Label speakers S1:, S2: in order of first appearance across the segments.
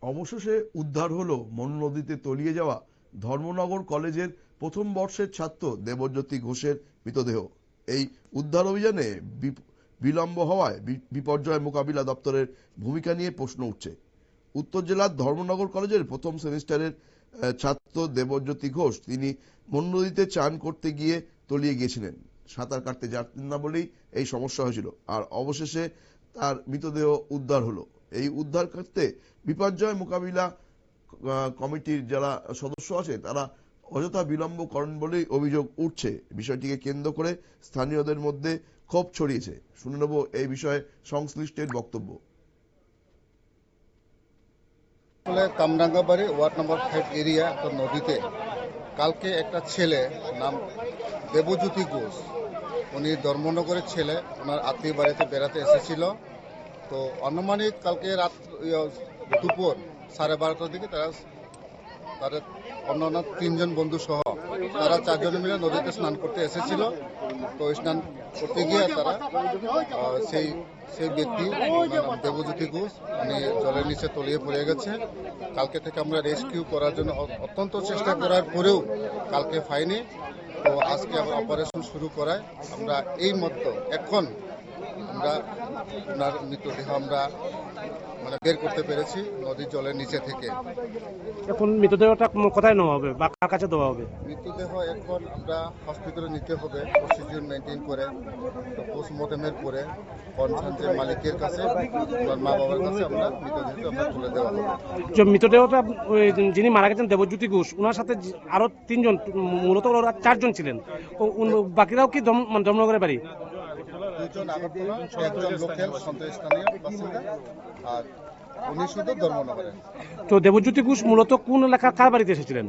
S1: অবশেষে উদ্ধার হলো মনু নদীতে তলিয়ে যাওয়া ধর্মনগর কলেজের প্রথম বর্ষের ছাত্র দেবজ্যোতি ঘোষের মৃতদেহ। এই উদ্ধার অভিযানে বিলম্ব হওয়ায় বিপর্যয় মোকাবিলা দপ্তরের ভূমিকা নিয়ে প্রশ্ন উঠছে। উত্তর জেলার ধর্মনগর কলেজের প্রথম সেমিস্টারের ছাত্র দেবজ্যোতি ঘোষ তিনি মনু নদীতে চান করতে গিয়ে তলিয়ে গিয়েছিলেন। সাঁতার কাটতে জানতেন না বলেই এই সমস্যা হয়েছিল, আর অবশেষে তার মৃতদেহ উদ্ধার হলো। এই উদ্ধার করতে বিপর্যয় মোকাবিলা কমিটির যারা সদস্য আছে তারা অযথা বিলম্ব করেন বলেই অভিযোগ উঠছে। বিষয়টিকে কেন্দ্র করে স্থানীয়দের মধ্যে ক্ষোভ ছড়িয়েছে। শুনে নেব এই বিষয়ে সংশ্লিষ্টের বক্তব্য।
S2: কামরাঙ্গাবাড়ি ওয়ার্ড নম্বর 5 এরিয়া একটা নদীতে কালকে একটা ছেলে নাম দেবজ্যোতি ঘোষ, উনি ধর্মনগরের ছেলে, ওনার আত্মীয় বাড়িতে বেড়াতে এসেছিল। তো আনুমানিক কালকে রাত দুপুর 12:30টার দিকে তারা অন্যান্য 3জন বন্ধু সহ তারা 4 জন মিলে নদীতে স্নান করতে এসেছিল। তো স্নান করতে গিয়ে তারা সেই ব্যক্তি দেবজ্যোতি ঘোষ উনি জলের নিচে তলিয়ে পড়ে গেছে। কালকে থেকে আমরা রেস্কিউ করার জন্য অত্যন্ত চেষ্টা করার পরেও কালকে পাইনি। তো আজকে আবার অপারেশন শুরু করায় আমরা এই মতো এখন আমরা ওনার মৃতদেহ আমরা বের করতে পেরেছি নদীর জলের নিচে থেকে।
S3: এখন মৃতদেহটা কোথায় নেওয়া হবে বা কার কাছে দেওয়া হবে?
S2: মৃতদেহ এখন আমরা হসপিটালে নিতে হবে প্রসিডিউর মেনটেন করে, পোস্টমর্টমের পরে কনসার্ন মালিকের কাছে, মা বাবার কাছে আমরা মৃতদেহটা আমরা তুলে দেওয়া হবে।
S3: মৃতদেহটা যিনি মারা গেছেন দেবজ্যোতি ঘোষ, ওনার সাথে আরো 3জন, মূলত ওরা 4 জন ছিলেন। বাকিরাও কি ধর্মনগরের বাড়ি?
S2: 2জন আগরতলা, 1জন লোকাল স্থানীয় বাসিন্দা, আর উনি শুধু ধর্মনগরের।
S3: তো দেবজ্যোতি ঘোষ মূলত কোন এলাকা, কার বাড়িতে এসেছিলেন?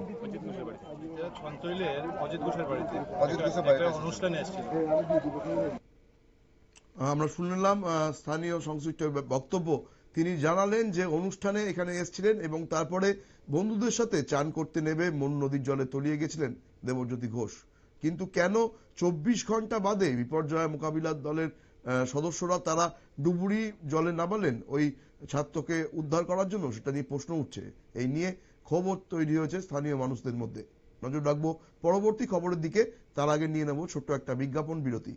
S2: অজিত ঘোষের বাড়িতে অনুষ্ঠানে এসেছিলেন।
S1: আমরা শুনলাম স্থানীয় সংশ্লিষ্ট বক্তব্য। তিনি জানালেন যে অনুষ্ঠানে এখানে এসেছিলেন এবং তারপরে বন্ধুদের সাথে চান করতে নেবে মনু নদীর জলে তলিয়ে গেছিলেন দেবজ্যোতি ঘোষ। কিন্তু কেন 24 ঘন্টা বাদে বিপর্যয় মোকাবিলার দলের সদস্যরা তারা ডুবুরি জলে নামালেন ওই ছাত্রকে উদ্ধার করার জন্য, সেটা নিয়ে প্রশ্ন উঠছে। এই নিয়ে ক্ষোভ তৈরি হয়েছে স্থানীয় মানুষদের মধ্যে। নজর রাখবো পরবর্তী খবরের দিকে। তার আগে নিয়ে নেব ছোট্ট একটা বিজ্ঞাপন বিরতি।